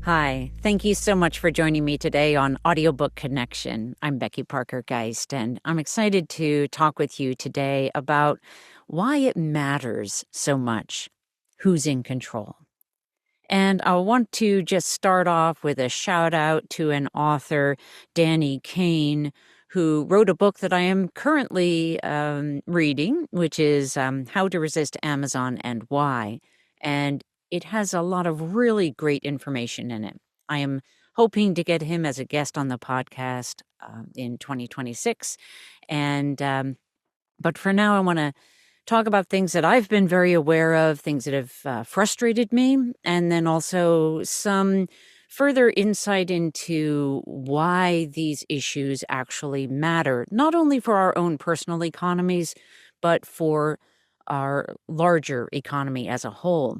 Hi, thank you so much for joining me today on Audiobook Connection. I'm Becky Parker Geist, and I'm excited to talk with you today about why it matters so much who's in control. And I want to just start off with a shout out to an author, Danny Kane, who wrote a book that I am currently reading, which is How to Resist Amazon and Why. And it has a lot of really great information in it. I am hoping to get him as a guest on the podcast in 2026. But for now, I want to talk about things that I've been very aware of, things that have frustrated me, and then also some further insight into why these issues actually matter, not only for our own personal economies, but for our larger economy as a whole,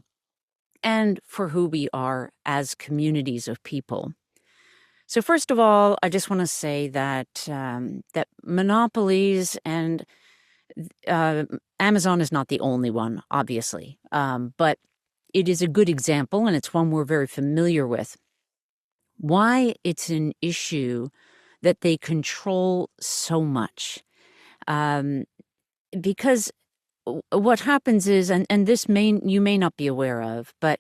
and for who we are as communities of people. So first of all, I just want to say that monopolies and uh, Amazon is not the only one, obviously, but it is a good example, and it's one we're very familiar with. Why it's an issue that they control so much. Um, because what happens is, and this you may not be aware of, but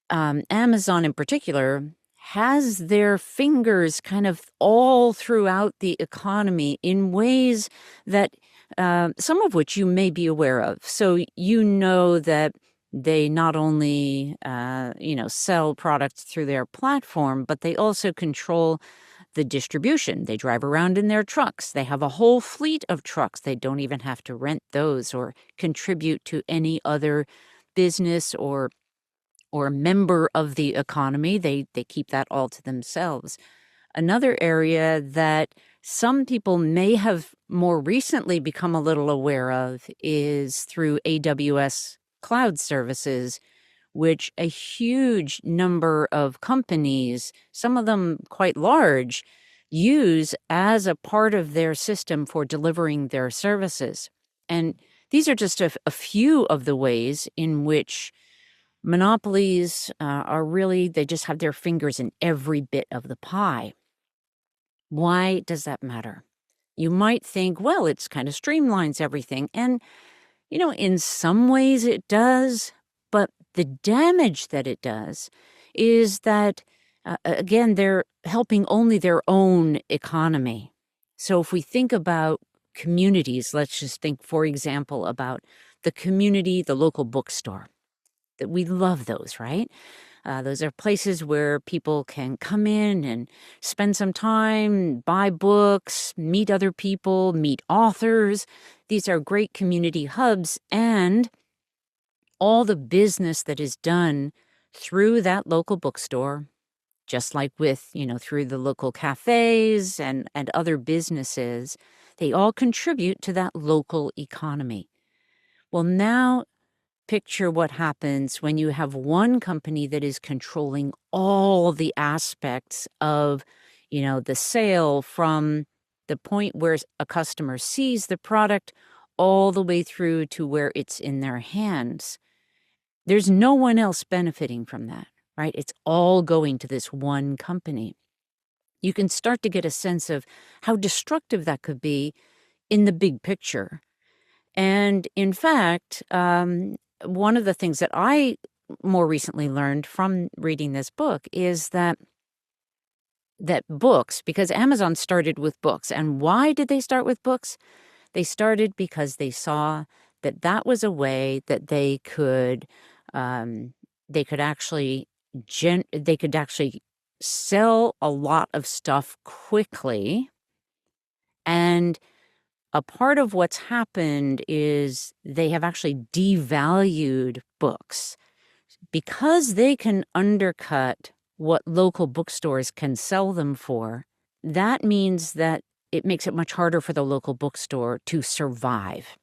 Amazon in particular has their fingers kind of all throughout the economy in ways that some of which you may be aware of. So you know that they not only sell products through their platform, but they also control the distribution. They drive around in their trucks. They have a whole fleet of trucks. They don't even have to rent those or contribute to any other business or member of the economy. They keep that all to themselves. Another area that some people may have more recently become a little aware of is through AWS cloud services, which a huge number of companies, some of them quite large, use as a part of their system for delivering their services. And these are just a few of the ways in which monopolies are really, they just have their fingers in every bit of the pie. Why does that matter? You might think, well, it's kind of streamlines everything. And, in some ways it does, but the damage that it does is that, again, they're helping only their own economy. So if we think about communities, let's just think, for example, about the community, the local bookstore. That we love those, right? Those are places where people can come in and spend some time, buy books, meet other people, meet authors. These are great community hubs, and all the business that is done through that local bookstore, just like with, through the local cafes and other businesses, they all contribute to that local economy. Well, now picture what happens when you have one company that is controlling all the aspects of, the sale from the point where a customer sees the product all the way through to where it's in their hands. There's no one else benefiting from that, right? It's all going to this one company. You can start to get a sense of how destructive that could be in the big picture. And in fact, one of the things that I more recently learned from reading this book is that books, because Amazon started with books. And why did they start with books? They started because they saw that that was a way that they could actually sell a lot of stuff quickly. And a part of what's happened is they have actually devalued books because they can undercut what local bookstores can sell them for. That means that it makes it much harder for the local bookstore to survive.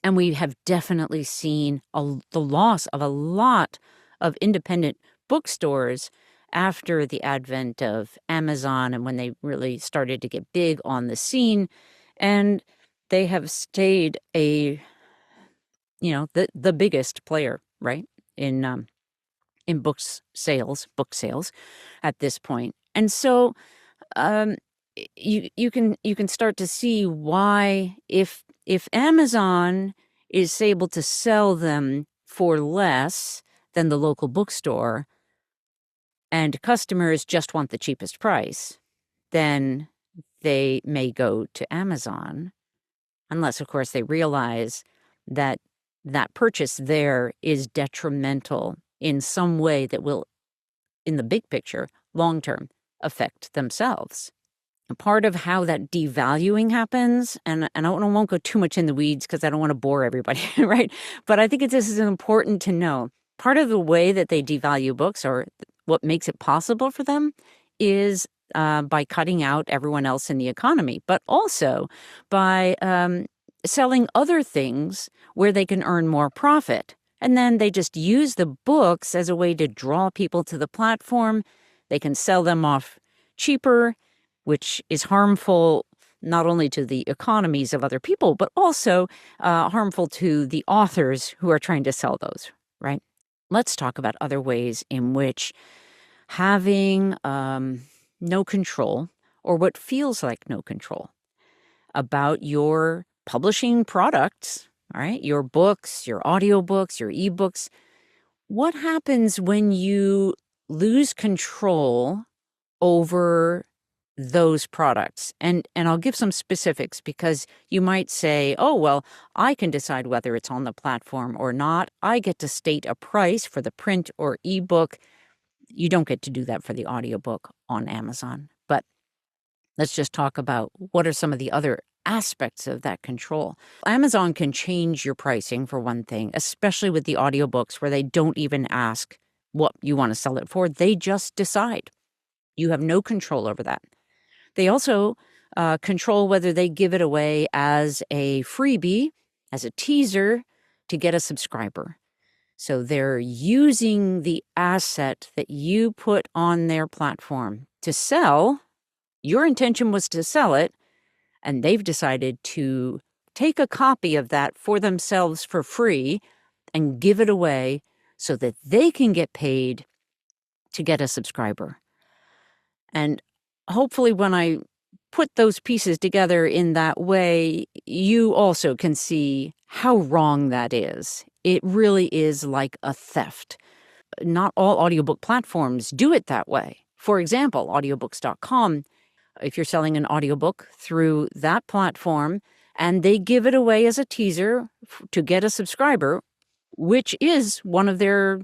And we have definitely seen the loss of a lot of independent bookstores after the advent of Amazon and when they really started to get big on the scene. And they have stayed the biggest player, right, in in book sales at this point. And so um, you can start to see why if Amazon is able to sell them for less than the local bookstore and customers just want the cheapest price, then they may go to Amazon, unless, of course, they realize that that purchase there is detrimental in some way that will, in the big picture, long term, affect themselves. And part of how that devaluing happens, and I won't go too much in the weeds because I don't want to bore everybody, right? But I think this is important to know. Part of the way that they devalue books, or what makes it possible for them, is by cutting out everyone else in the economy, but also by selling other things where they can earn more profit. And then they just use the books as a way to draw people to the platform. They can sell them off cheaper, which is harmful not only to the economies of other people, but also harmful to the authors who are trying to sell those, right? Let's talk about other ways in which having no control, or what feels like no control, about your publishing products, all right, your books, your audiobooks, your ebooks. What happens when you lose control over those products? And I'll give some specifics, because you might say, oh, well, I can decide whether it's on the platform or not. I get to state a price for the print or ebook. You don't get to do that for the audiobook on Amazon. But let's just talk about what are some of the other aspects of that control. Amazon can change your pricing, for one thing, especially with the audiobooks, where they don't even ask what you want to sell it for. They just decide. You have no control over that. They also control whether they give it away as a freebie, as a teaser, to get a subscriber. So they're using the asset that you put on their platform to sell. Your intention was to sell it, and they've decided to take a copy of that for themselves for free and give it away so that they can get paid to get a subscriber. And hopefully when I put those pieces together in that way, you also can see how wrong that is. It really is like a theft. Not all audiobook platforms do it that way. For example, audiobooks.com, if you're selling an audiobook through that platform and they give it away as a teaser to get a subscriber, which is one of their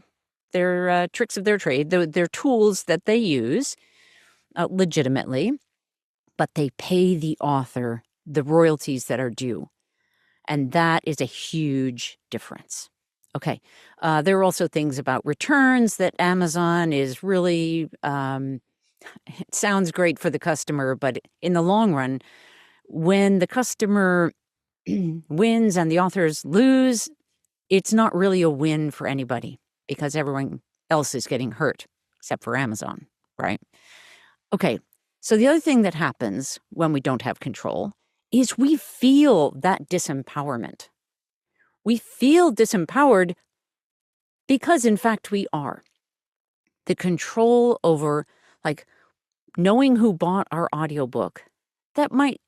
tricks of their trade, their tools that they use legitimately, but they pay the author the royalties that are due. And that is a huge difference. Okay. There are also things about returns that Amazon is really, it sounds great for the customer, but in the long run, when the customer wins and the authors lose, it's not really a win for anybody, because everyone else is getting hurt except for Amazon, right? Okay. So the other thing that happens when we don't have control is we feel that disempowerment. We feel disempowered because, in fact, we are. The control over, like, knowing who bought our audiobook, that might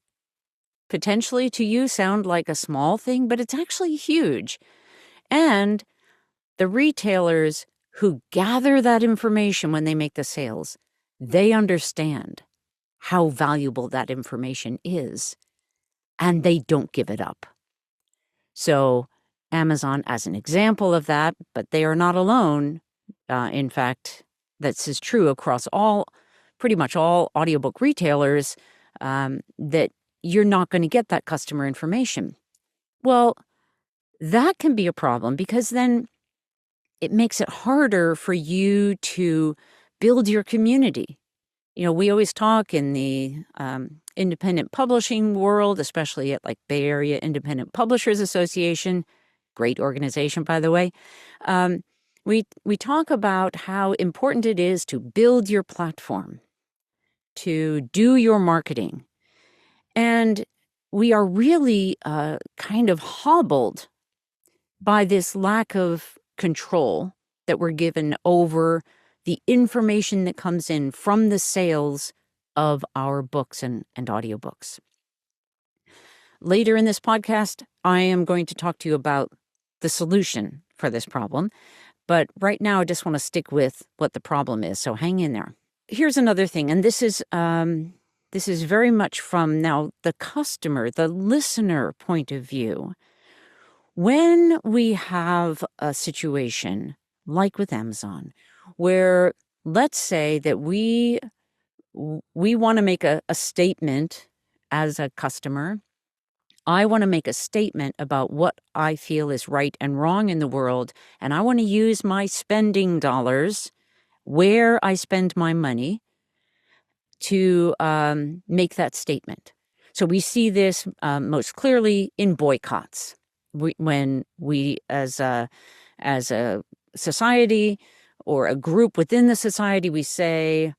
potentially to you sound like a small thing, but it's actually huge. And the retailers who gather that information when they make the sales, they understand how valuable that information is, and they don't give it up. So Amazon, as an example of that, but they are not alone. In fact, this is true across pretty much all audiobook retailers, that you're not going to get that customer information. Well, that can be a problem, because then it makes it harder for you to build your community. We always talk in the independent publishing world, especially at like Bay Area Independent Publishers Association, great organization, by the way. We talk about how important it is to build your platform, to do your marketing. And we are really kind of hobbled by this lack of control that we're given over the information that comes in from the sales of our books and audiobooks. Later in this podcast, I am going to talk to you about the solution for this problem. But right now, I just want to stick with what the problem is. So hang in there. Here's another thing, and this is very much from now the customer, the listener point of view. When we have a situation like with Amazon, where let's say that we want to make a statement as a customer. I want to make a statement about what I feel is right and wrong in the world, and I want to use my spending dollars, where I spend my money, to make that statement. So we see this most clearly in boycotts. When we, as a society or a group within the society, we say,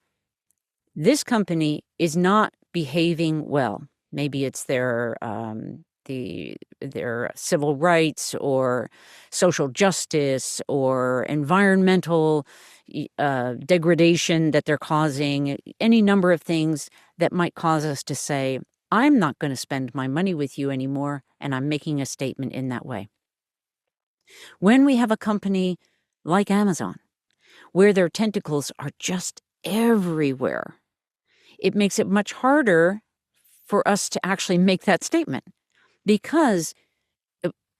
this company is not behaving well. Maybe it's their civil rights or social justice or environmental degradation that they're causing, any number of things that might cause us to say, I'm not going to spend my money with you anymore, and I'm making a statement in that way. When we have a company like Amazon, where their tentacles are just everywhere, it makes it much harder for us to actually make that statement, because,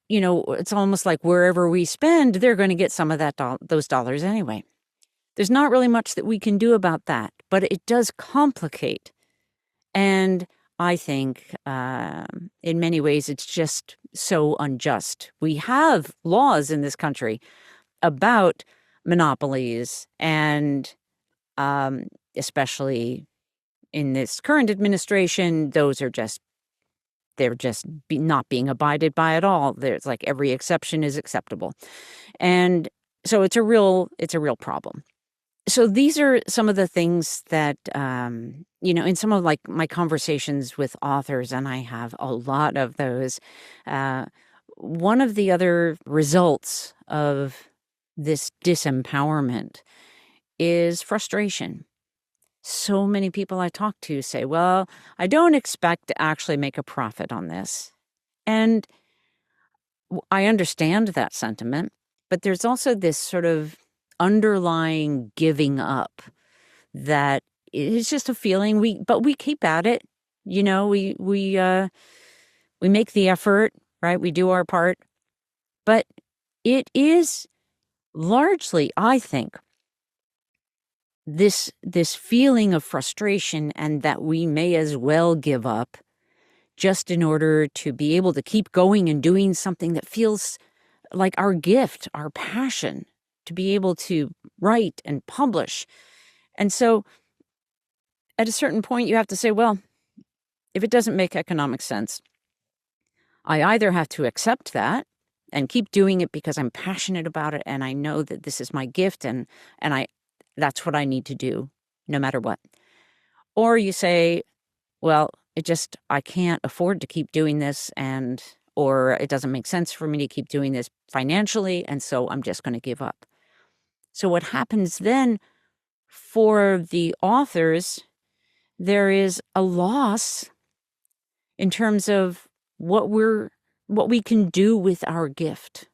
it's almost like wherever we spend, they're going to get some of those dollars anyway. There's not really much that we can do about that, but it does complicate. And I think in many ways it's just so unjust. We have laws in this country about monopolies, and especially in this current administration, those are not being abided by at all. There's like every exception is acceptable. And so it's a real problem. So these are some of the things that, in some of like my conversations with authors, and I have a lot of those, one of the other results of this disempowerment is frustration. So many people I talk to say, well, I don't expect to actually make a profit on this. And I understand that sentiment, but there's also this sort of underlying giving up that is just a feeling. But we keep at it. We make the effort, right? We do our part. But it is largely, I think, this feeling of frustration, and that we may as well give up just in order to be able to keep going and doing something that feels like our gift, our passion, to be able to write and publish. And so at a certain point, you have to say, well, if it doesn't make economic sense, I either have to accept that and keep doing it because I'm passionate about it, and I know that this is my gift, and that's what I need to do no matter what. Or you say, well, I can't afford to keep doing this, or it doesn't make sense for me to keep doing this financially, and so I'm just going to give up. So what happens then for the authors, there is a loss in terms of what we can do with our gift,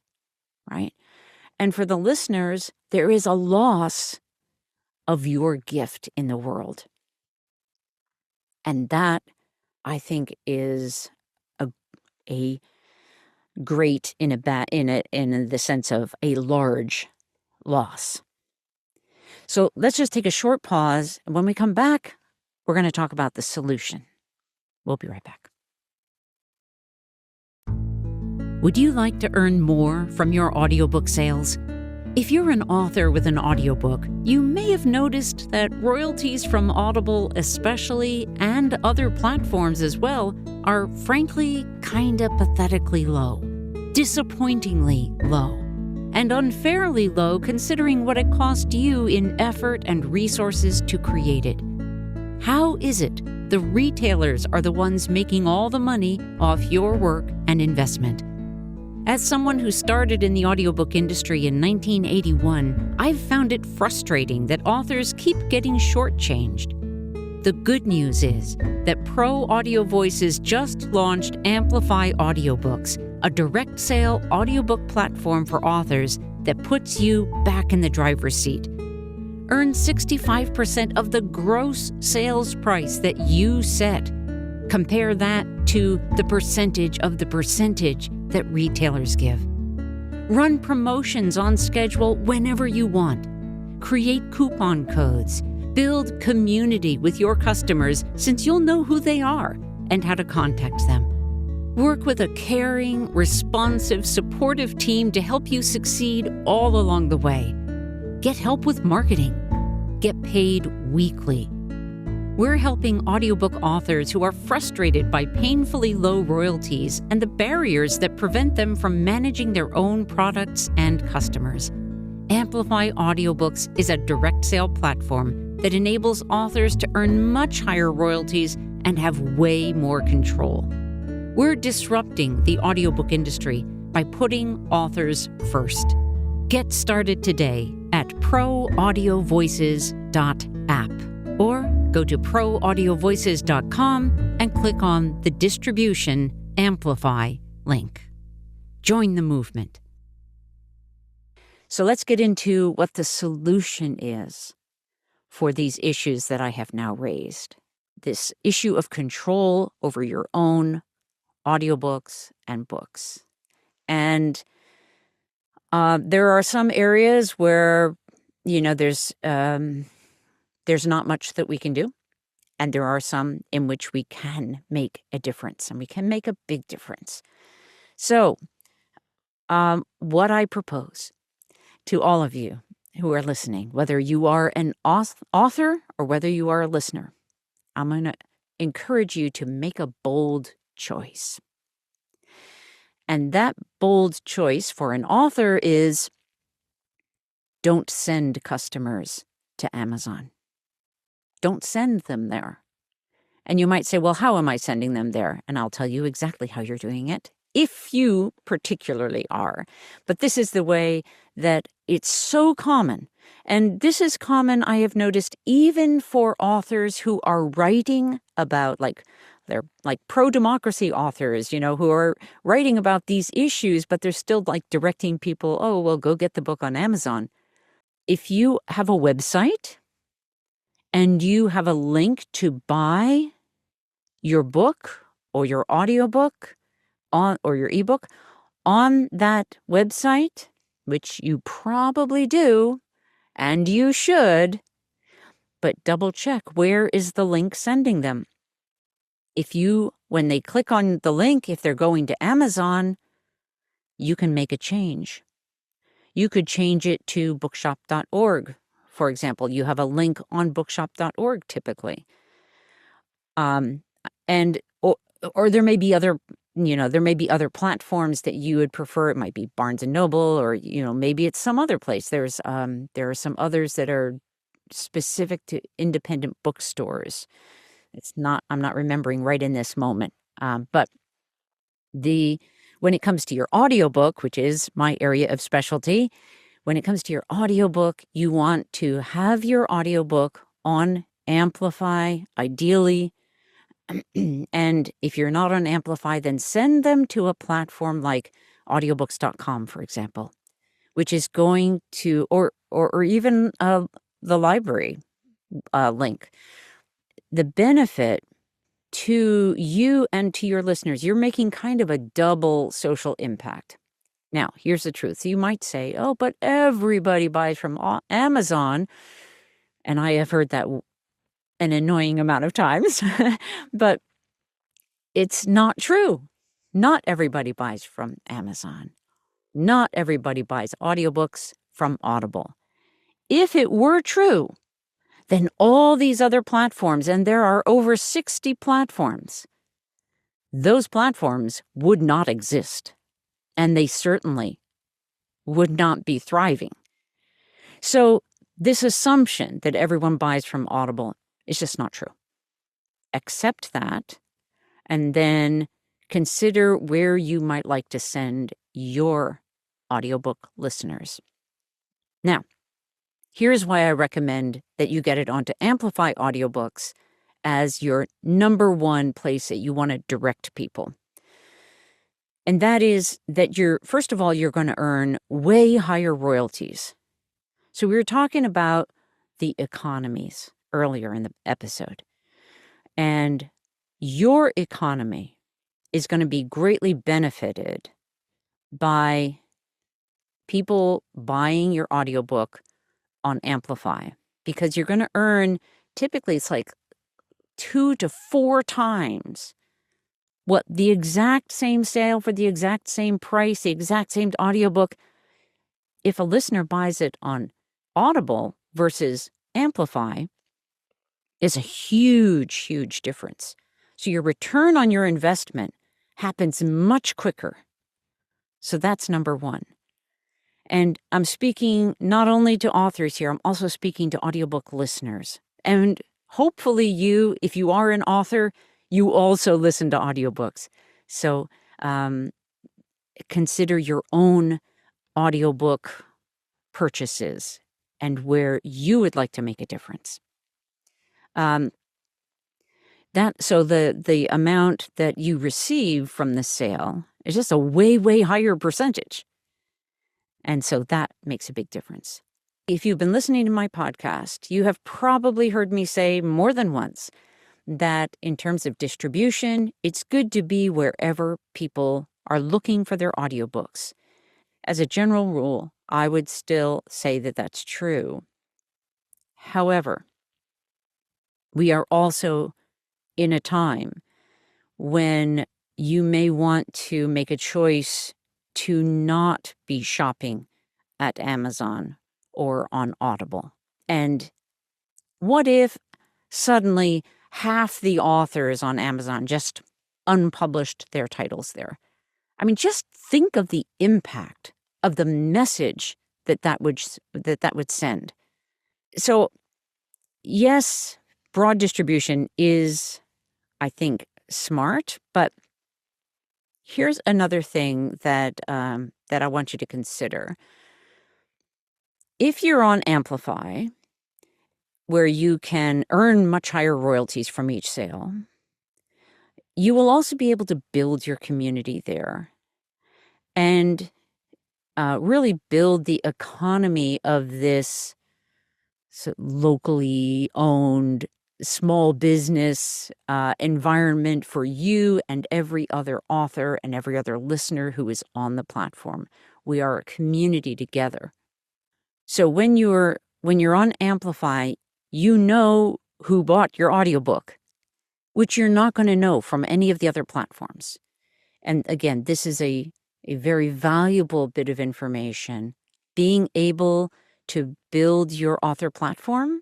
right? And for the listeners, there is a loss of your gift in the world. And that, I think, is a great in the sense of a large loss. So let's just take a short pause. And when we come back, we're going to talk about the solution. We'll be right back. Would you like to earn more from your audiobook sales? If you're an author with an audiobook, you may have noticed that royalties from Audible especially, and other platforms as well, are frankly kinda pathetically low, disappointingly low, and unfairly low considering what it cost you in effort and resources to create it. How is it the retailers are the ones making all the money off your work and investment? As someone who started in the audiobook industry in 1981, I've found it frustrating that authors keep getting shortchanged. The good news is that Pro Audio Voices just launched Amplify Audiobooks, a direct sale audiobook platform for authors that puts you back in the driver's seat. Earn 65% of the gross sales price that you set. Compare that to the percentage of the percentage that retailers give. Run promotions on schedule whenever you want. Create coupon codes. Build community with your customers, since you'll know who they are and how to contact them. Work with a caring, responsive, supportive team to help you succeed all along the way. Get help with marketing. Get paid weekly. We're helping audiobook authors who are frustrated by painfully low royalties and the barriers that prevent them from managing their own products and customers. Amplify Audiobooks is a direct sale platform that enables authors to earn much higher royalties and have way more control. We're disrupting the audiobook industry by putting authors first. Get started today at proaudiovoices.app or go to proaudiovoices.com and click on the Distribution Amplify link. Join the movement. So let's get into what the solution is for these issues that I have now raised. This issue of control over your own audiobooks and books. And there are some areas where, there's not much that we can do. And there are some in which we can make a difference, and we can make a big difference. So what I propose to all of you who are listening, whether you are an author or whether you are a listener, I'm going to encourage you to make a bold choice. And that bold choice for an author is don't send customers to Amazon. Don't send them there. And you might say, well, how am I sending them there? And I'll tell you exactly how you're doing it, if you particularly are. But this is the way that it's so common. And this is common, I have noticed, even for authors who are writing about, they're like pro-democracy authors, who are writing about these issues, but they're still directing people, oh, well, go get the book on Amazon. If you have a website and you have a link to buy your book or your audiobook or your ebook on that website, which you probably do, and you should, but double check, where is the link sending them? When they click on the link, if they're going to Amazon, you can make a change. You could change it to bookshop.org. For example, you have a link on bookshop.org typically. Or there may be other platforms that you would prefer. It might be Barnes and Noble, or, maybe it's some other place. There are some others that are specific to independent bookstores. I'm not remembering right in this moment. But when it comes to your audiobook, which is my area of specialty, when it comes to your audiobook, you want to have your audiobook on Amplify, ideally. And if you're not on Amplify, then send them to a platform like audiobooks.com, for example, which is going to, or even the library link. The benefit to you and to your listeners, you're making kind of a double social impact. Now, here's the truth. So you might say, oh, but everybody buys from Amazon. And I have heard that an annoying amount of times, but it's not true. Not everybody buys from Amazon. Not everybody buys audiobooks from Audible. If it were true, then all these other platforms, and there are over 60 platforms, those platforms would not exist. And they certainly would not be thriving. So this assumption that everyone buys from Audible is just not true. Accept that, and then consider where you might like to send your audiobook listeners. Now, here's why I recommend that you get it onto Amplify Audiobooks as your number one place that you want to direct people. And that is that first of all, you're going to earn way higher royalties. So we were talking about the economies earlier in the episode. And your economy is going to be greatly benefited by people buying your audiobook on Amplify, because you're going to earn, typically it's like 2 to 4 times what the exact same sale for the exact same price, the exact same audiobook, if a listener buys it on Audible versus Amplify, is a huge, huge difference. So your return on your investment happens much quicker. So that's number one. And I'm speaking not only to authors here, I'm also speaking to audiobook listeners. And hopefully if you are an author, you also listen to audiobooks. So consider your own audiobook purchases and where you would like to make a difference. So the amount that you receive from the sale is just a way, way higher percentage. And so that makes a big difference. If you've been listening to my podcast, you have probably heard me say more than once that in terms of distribution, it's good to be wherever people are looking for their audiobooks. As a general rule, I would still say that that's true. However, we are also in a time when you may want to make a choice to not be shopping at Amazon or on Audible. And what if suddenly half the authors on Amazon just unpublished their titles there? I mean, just think of the impact of the message that would send. So, yes, broad distribution is, I think, smart, but here's another thing that I want you to consider. If you're on Amplify, where you can earn much higher royalties from each sale, you will also be able to build your community there and really build the economy of this locally owned small business environment for you and every other author and every other listener who is on the platform. We are a community together. So when you're on Amplify, you know who bought your audiobook, which you're not going to know from any of the other platforms. And again, this is a very valuable bit of information. Being able to build your author platform,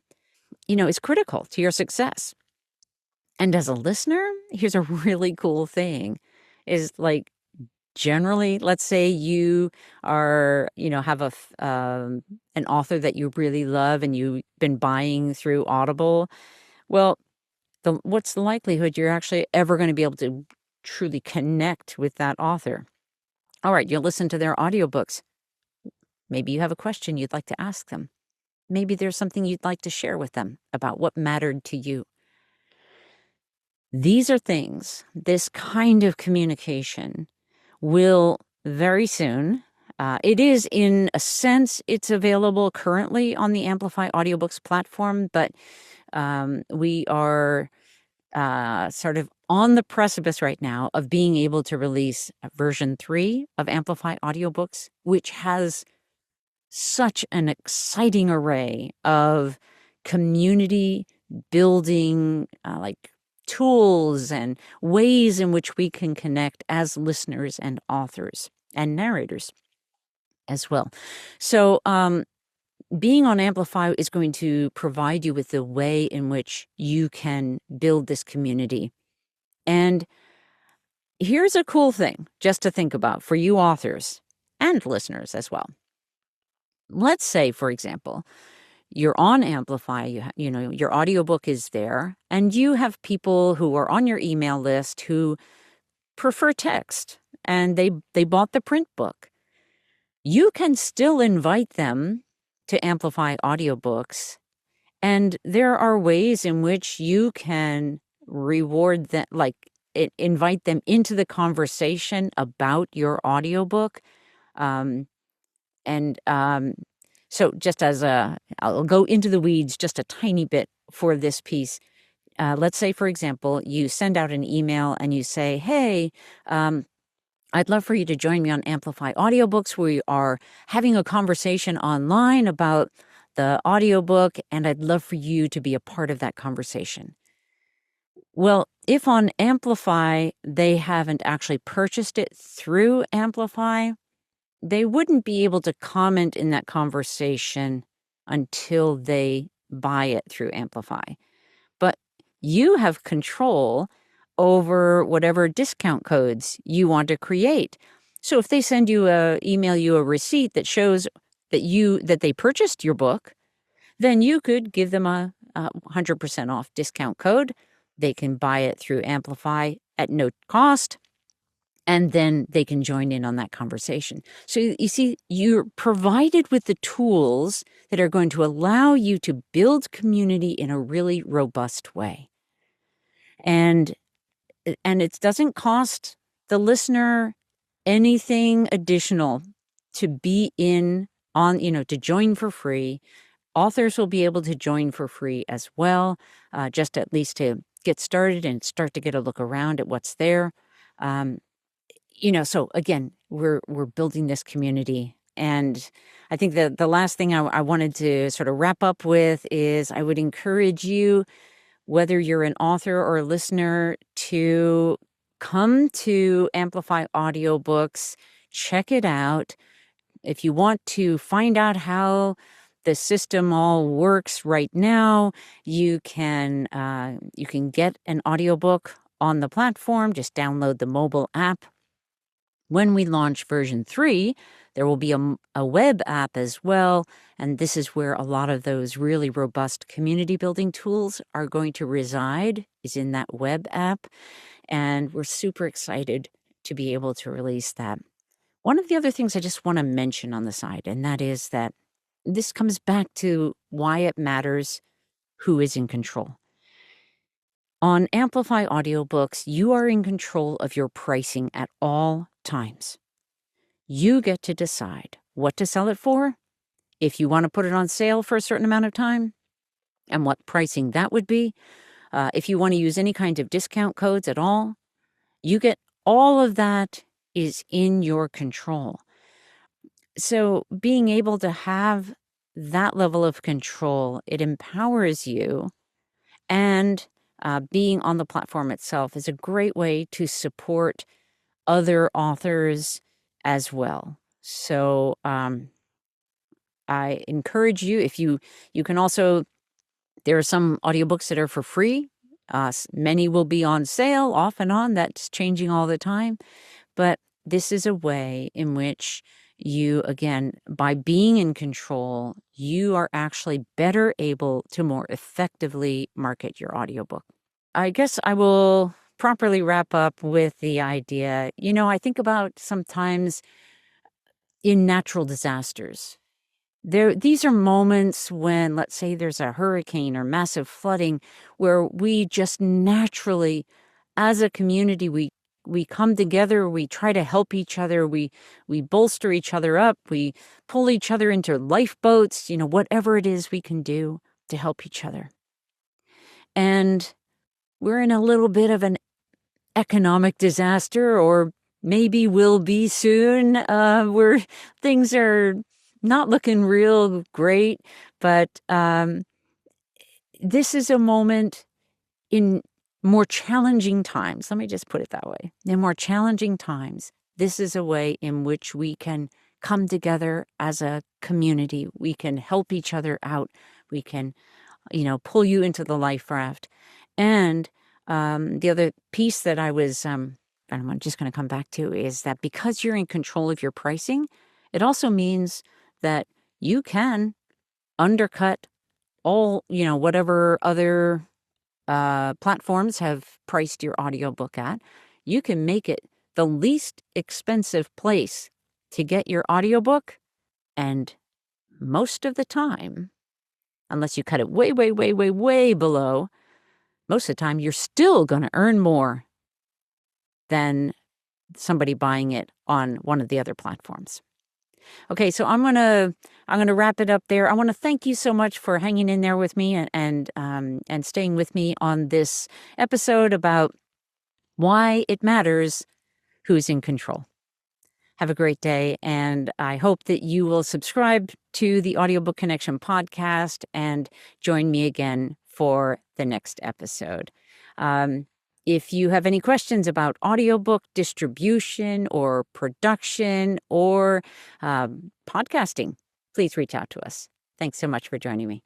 is critical to your success. And as a listener, here's a really cool thing is like, generally, let's say you are, have an author that you really love and you've been buying through Audible. Well, what's the likelihood you're actually ever going to be able to truly connect with that author? All right, you'll listen to their audiobooks. Maybe you have a question you'd like to ask them. Maybe there's something you'd like to share with them about what mattered to you. These are things, this kind of communication will very soon, it is in a sense, it's available currently on the Amplify Audiobooks platform, but we are sort of on the precipice right now of being able to release version 3 of Amplify Audiobooks, which has such an exciting array of community building, tools and ways in which we can connect as listeners and authors and narrators as well. So being on Amplify is going to provide you with the way in which you can build this community. And here's a cool thing just to think about for you authors and listeners as well. Let's say, for example, you're on Amplify, your audiobook is there, and you have people who are on your email list who prefer text. and they bought the print book. You can still invite them to Amplify audiobooks, and there are ways in which you can reward them, like invite them into the conversation about your audiobook. Um, and so just as I'll go into the weeds just a tiny bit for this piece. Let's say, for example, you send out an email and you say, hey, I'd love for you to join me on Amplify Audiobooks. We are having a conversation online about the audiobook, and I'd love for you to be a part of that conversation. Well, if on Amplify they haven't actually purchased it through Amplify, they wouldn't be able to comment in that conversation until they buy it through Amplify. But you have control over whatever discount codes you want to create. So if they email you a receipt that shows that they purchased your book, then you could give them a 100% off discount code. They can buy it through Amplify at no cost, and then they can join in on that conversation. So you see, you're provided with the tools that are going to allow you to build community in a really robust way. And it doesn't cost the listener anything additional to be to join for free. Authors will be able to join for free as well, just at least to get started and start to get a look around at what's there. So again, we're building this community. And I think the last thing I wanted to sort of wrap up with is I would encourage you, whether you're an author or a listener, to come to Amplify Audiobooks, check it out. If you want to find out how the system all works right now, you can get an audiobook on the platform. Just download the mobile app. When we launch version 3, there will be a web app as well, and this is where a lot of those really robust community building tools are going to reside, is in that web app, and we're super excited to be able to release that. One of the other things I just want to mention on the side, and that is that this comes back to why it matters who is in control. On Amplify Audiobooks, you are in control of your pricing at all times. You get to decide what to sell it for, if you want to put it on sale for a certain amount of time, and what pricing that would be. If you want to use any kind of discount codes at all, all of that is in your control. So being able to have that level of control, it empowers you, and being on the platform itself is a great way to support other authors as well. So I encourage you, if you can also, there are some audiobooks that are for free. Many will be on sale off and on. That's changing all the time. But this is a way in which you, again, by being in control, you are actually better able to more effectively market your audiobook. I guess I will properly wrap up with the idea, I think about sometimes in natural disasters. These are moments when, let's say, there's a hurricane or massive flooding, where we just naturally, as a community, we come together, we try to help each other, we bolster each other up, we pull each other into lifeboats, whatever it is we can do to help each other. And we're in a little bit of an economic disaster, or maybe will be soon, where things are not looking real great. But this is a moment in more challenging times. Let me just put it that way. In more challenging times, this is a way in which we can come together as a community. We can help each other out. We can, pull you into the life raft. And the other piece that I'm just going to come back to is that because you're in control of your pricing, it also means that you can undercut all, whatever other platforms have priced your audiobook at. You can make it the least expensive place to get your audiobook, and most of the time, unless you cut it way, way, way, way, way below, most of the time you're still going to earn more than somebody buying it on one of the other platforms. Okay, so I'm gonna wrap it up there. I want to thank you so much for hanging in there with me and staying with me on this episode about why it matters who's in control. Have a great day, and I hope that you will subscribe to the Audiobook Connection podcast and join me again for the next episode. If you have any questions about audiobook distribution or production or podcasting, please reach out to us. Thanks so much for joining me.